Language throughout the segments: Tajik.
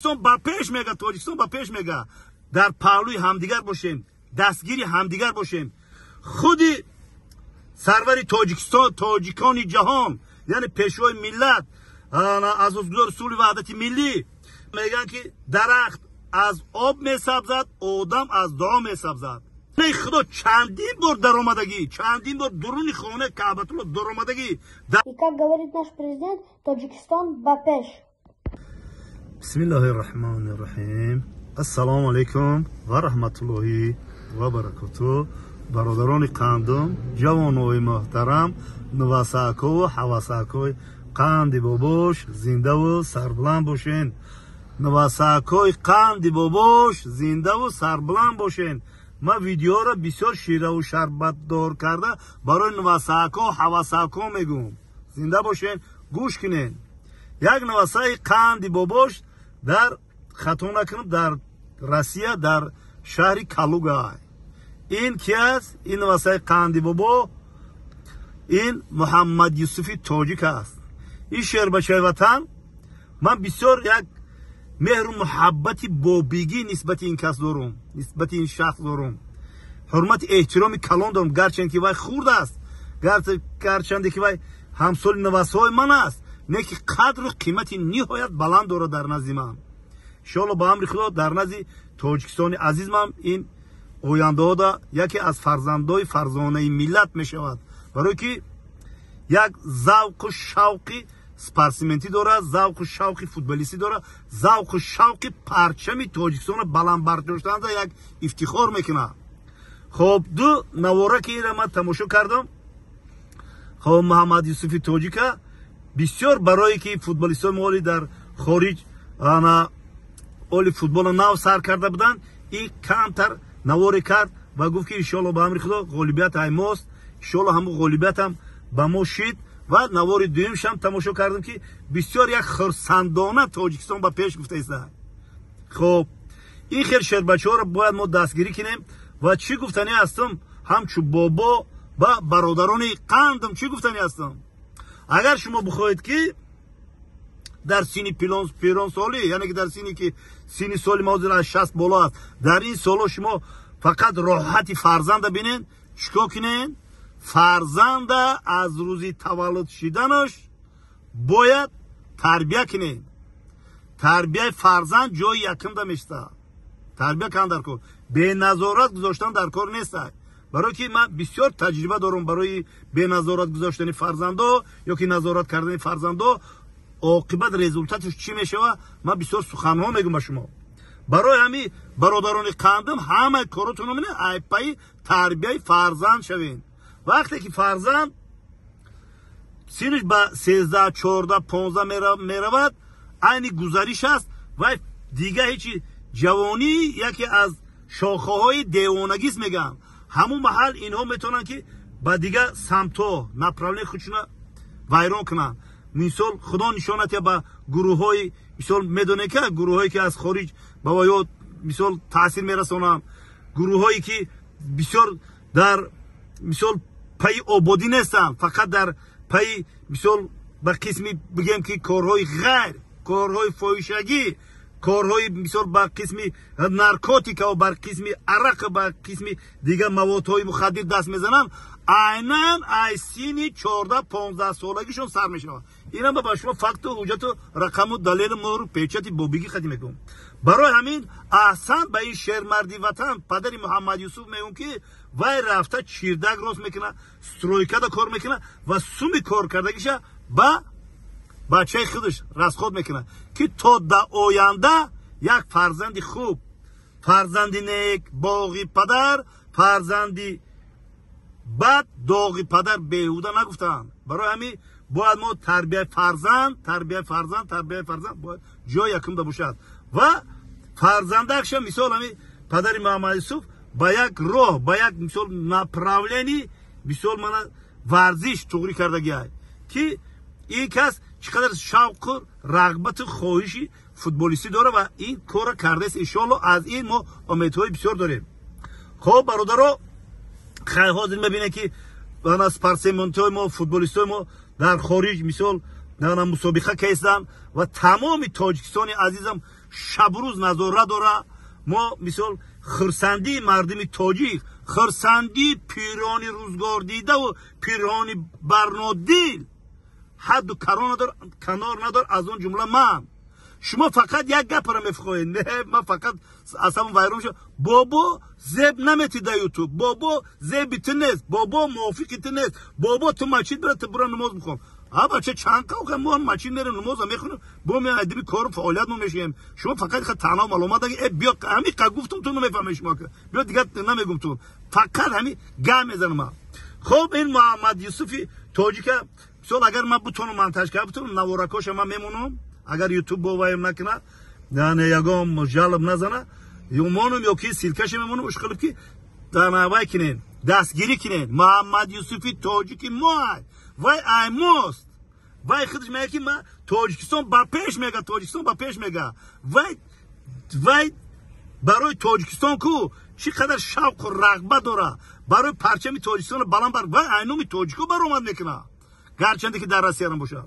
با پیش میگه تاجیکستان با پیش میگه در پهلوی همدیگر باشیم، دستگیری همدیگر باشیم. خودی سرور تاجیکستان، تاجیکان جهان، یعنی پیشوای ملت، اساسگزار اصول وحدت ملی میگن که درخت از آب میسبزد، آدم از دعا میسبزد. نه خدا چندین بار در آمدگی، چندین بار درون خانه کعبتالله در آمدگی. И как говорит наш президент, Таджикистан бапеш. بسم الله الرحمن الرحیم. السلام علیکم و رحمت الله و برکاته. برادران قندم، جوانای محترم، نواساکو و حواساکوی قند باباش زنده و سربلند باشین. نواساکوی قند باباش زنده و سربلند باشین. ما ویدیو را بسیار شیره و شربت دار کرده برای نواساکو و حواساکو میگم. زنده باشین، گوش کنین. یک نواسای قند باباش در خطا نکنم در روسیه در شهر کالوگا. این کی است؟ این نواسای قند بابا این محمد یوسفی تاجیک است. این شعر بچه وطن من بسیار یک مهر و محبتی بابیگی نسبت این کس دارم، نسبت این شخص دارم، حرمت احترام کلان دارم. گرچند که وای خورد است، گرچند که وای همسال نواسای من است، نه که قدر و قیمتی نهایت بلند داره در نزد من. انشاءالله با امر خدا در نزد تاجیکستان عزیز من این آینده ها دا یکی از فرزندای فرزانه ملت می شود، برای که یک ذوق و شوقی سپارسمنتی داره، ذوق و شوقی فوتبالیستی داره، ذوق و شوقی پرچم تاجیکستان بلند برداشتن یک افتخار میکنه. خب دو نواره که ایره من تماشا کردم، خب محمد یوسفی تاجیکه بسیار برای که فوتبالیستان مولی در خارج اولی فوتبال نو سر کرده بودن، این کمتر نواری کرد و گفت که انشاءالله با امر خدا غالبیت های ماست، انشاءالله همون غالبیت هم به ما شید. و نوار دویمش هم تماشا کردم که بسیار یک خرسندانه تاجیکستان با پیش گفته است. خب این خیر شعر بچه ها را باید ما دستگیری کنیم و چی گفتنی هستم همچو بابا و برادران قندم چی گفتنی هستم. اگر شما بخواهید که در سینی پیران سالی، یعنی که در سینی که سینی سالی موضوع از 60 بالا است، در این سالا شما فقط راحتی فرزند بینین، چیکار کنین؟ فرزند از روزی تولد شدنش باید تربیه کنین. تربیه فرزند جای یکم دا میشته. تربیه کن در کار، به نظارت گذاشتن در کار نیست. برای که من بسیار تجربه دارم برای به نظارت گذاشتن فرزندا یا که نظارت کردن فرزندا عاقبت رزولتاتش چی میشه. من بسیار سخنها میگم به شما. برای همین برادران قندم همه کاراتون منه ای پای تربیه فرزند شوین. وقتی که فرزند سینش با 13 14 15 میرود، عین گذریش است و دیگه هیچی جوانی یکی از شاخه های دیوانگی است میگن. همون محل اینها میتونن که با دیگه سمتا نپرونه خودشون ویران کنن. مثال خدا نشانت با گروه های مثال میدونه که گروه هایی که از خارج با وایات مثال تاثیر میرسونن، گروه هایی که بسیار در مثال پای آبادی نیستن، فقط در پای مثال با قسمی بگیم که کارهای غیر، کارهای فاحشگی، کارهای مثال با قسمی نارکوتیک و با قسمی عرق، با قسمی دیگه موادهای مخدر دست میزنن، عیناً از سینی 14 15 سالگیشون سر میشن. اینا با شما فکت و حجت و رقم و دلیل مهر پیچتی بابیگی خدمت میکنم. برای همین احسن به این شعر مردی وطن پدر محمد یوسف میگم که وای رفته چیردگ راست میکنه، سترویکه دا کار میکنه و سومی کار کردگیش با بچه خودش رسخود میکنه که تا در آینده یک فرزندی خوب، فرزندی نیک باقی پدر، فرزندی بد داغی پدر بیهوده نگفتن. برای همین باید ما تربیه فرزند باید جای یکم دا باشد و فرزندکش مثال همین پدر محمد یوسف با یک راه، با یک مثال نپراولینی مثال من ورزش توغری کردگی های که این کس چقدر شوق و رغبت و خواهشی فوتبالیستی داره و این کار کرده است. انشالله از این ما امیدهای بسیار داریم. خب برادرها خیلی حاضر میبینه که از پرسمنتای ما فوتبالیستای ما در خارج مثال مسابقه کردن و تمام تاجیکستان عزیزم шабрӯз назора дора. мо мисол хурсандии мардими тоҷик, хурсандии пирони рӯзгордидаву пирони барнодил ҳадду канор надор. аз он ҷумла ман шумо фақат як гапро мефиҳоед. не ман фақат асабам вайрон шуд. бобо зеб намети да ютуб, бобо зеби ту нест, бобо мувофиқи ту нест, бобо ту масҷид бира, ту бира намоз бихон. бача чанд қавка мо масҷид мерем намоза мехонем, бо ме адиби кору фаъолият мо мешавем. шумо фақат танҳо маълумат даги биё ҳамин қа гуфтум ту намефаҳмед. шумо биё дигар намегум ту, фақат ҳамин гап мезанам. хоб ин муҳаммад юсуфи тоҷика мисол агар ман бутонам монтаж карда бутонам наворакоша ман мемонам. агар ютуб боваем накуна, яъне ягон жалб назана, юмонум ёки силкаша мемонам ушқилиб ки данавай кинен, дастгирӣ кинен. муҳаммад юсуфи тоҷики мой вай аймост. вай худаш мега ки ман тоҷикистон ба пеш мега, тоҷикистон ба пеш мега. вай барои тоҷикистон ку чӣ қадар шавқу рағбат дора, барои парчами тоҷикистони баланд бар, вай айноми тоҷико баромад мекуна, гарчанде ки дар россия мебошад.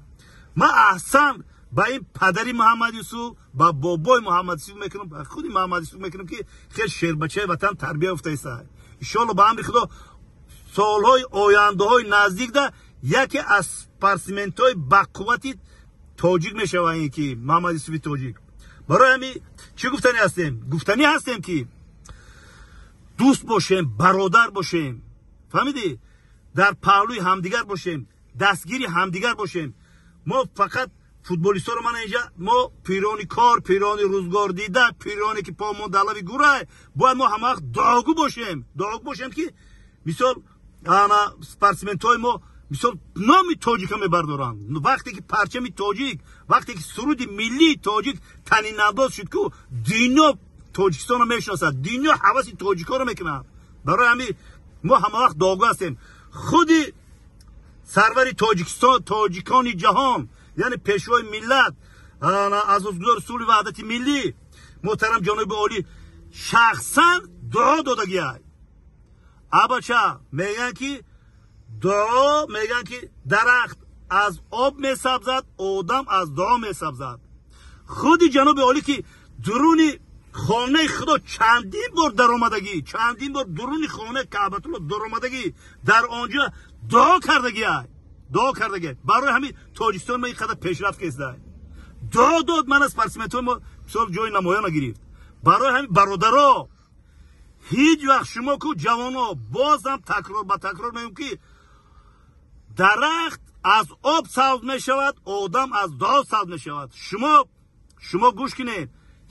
ман аҳсан ба ин падари муҳаммад юсуф, ба бобои муҳаммад юсуф мекунам, ба худи муҳаммад юсуф мекунам ки хел шербачаи ватан тарбия ёфтаиста. иншоалло ба амри худо солҳои ояндаҳои наздикда яке аз спортсментҳои бақуввати тоҷик мешавад. ин ки муҳаммад юсуфи тоҷик. барои ҳамин чӣ гуфтанӣ ҳастем? гуфтанӣ ҳастем ки дӯст бошем, бародар бошем, фаҳмидӣ? дар паҳлӯи ҳамдигар бошем, дастгири ҳамдигар бошем. мо фақат футболисторо мана инҷа мо пирони кор, пирони рӯзгордида, пироне ки помондалави гурай, бояд мо ҳама вақт доғу бошем. доғу бошем ки мисол ана спортсментҳои мо мисол номи тоҷика мебардоранд. вақте ки парчами тоҷик, вақте ки суруди миллии тоҷик танинандоз шуд ку дунё тоҷикистонро мешиносад, дунё ҳаваси тоҷикоро мекунад. барои ҳамин мо ҳама вақт доғу ҳастем. худи сарвари тоҷикистон, тоҷикони ҷаҳон, яъне пешвои миллат, азозгузори сулҳи ваҳдати миллӣ муҳтарам ҷоноби олӣ шахсан дуо додагиай. абача мегӯянд ки дуо, мегӯянд ки дарахт аз об месабзад, одам аз дуо месабзад. худи ҷаноби олӣ ки дуруни хонаи худо чандин бор даромадагӣ, чандин бор дуруни хонаи каъбатулло даромадагӣ, дар онҷо дуо кардагиай, дуо кардагиай. барои ҳамин тоҷикистон ма ин қадар пешрафт кесдай. дуо дод ман аз спортсментҳои мо мисол ҷои намоёна гирифт. барои ҳамин бародаро ҳеҷ вақт шумо ку ҷавоно бозам такрор ба такрор мегӯям ки дарахт аз об сабз мешавад, одам аз дуо сабз мешавад. шумо гӯш кинед,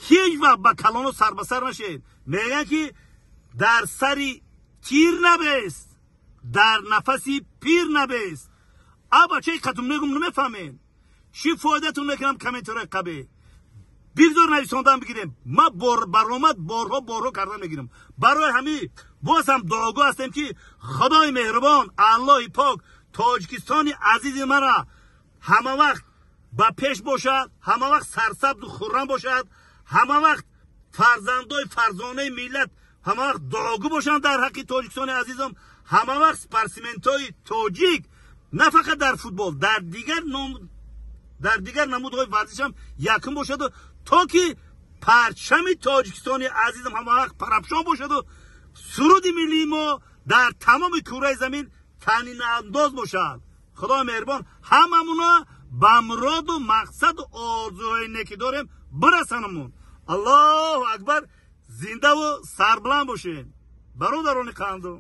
ҳеҷ вақт ба калоно сар ба сар нашед. мегӯянд ки дар сари тир набест, дар нафаси пир набест. абачаи қатум мегӯм намефаҳмед. чӣ фоидатун мекунам комментарияи қабеҳ бигзор нависондан бигирем. ман баромад борҳо кардан мегирам. барои ҳамин боз ҳам дуогӯ ҳастем ки худои меҳрубон, аллоҳи пок тоҷикистони азизи мара ҳама вақт ба пеш бошад, ҳама вақт сарсабзу хуррам бошад, ҳама вақт фарзандои фарзонаи миллат ҳама вақт дуогӯ бошанд дар ҳаққи тоҷикистони азизам. ҳама вақт спортсментҳои тоҷик на фақат дар футбол, дар дигар намудҳои варзиш ҳам якум бошаду то ки парчами тоҷикистони азизам ҳама вақт парапшон бошаду суруди миллии мо дар тамоми кураи замин танинандоз бошад. худои меҳрубон ҳамамуна ба муроду мақсаду орзуҳои неки дорем бирасанамун. аллоҳу акбар. зиндаву сарбуланд бошед бародарони қандум.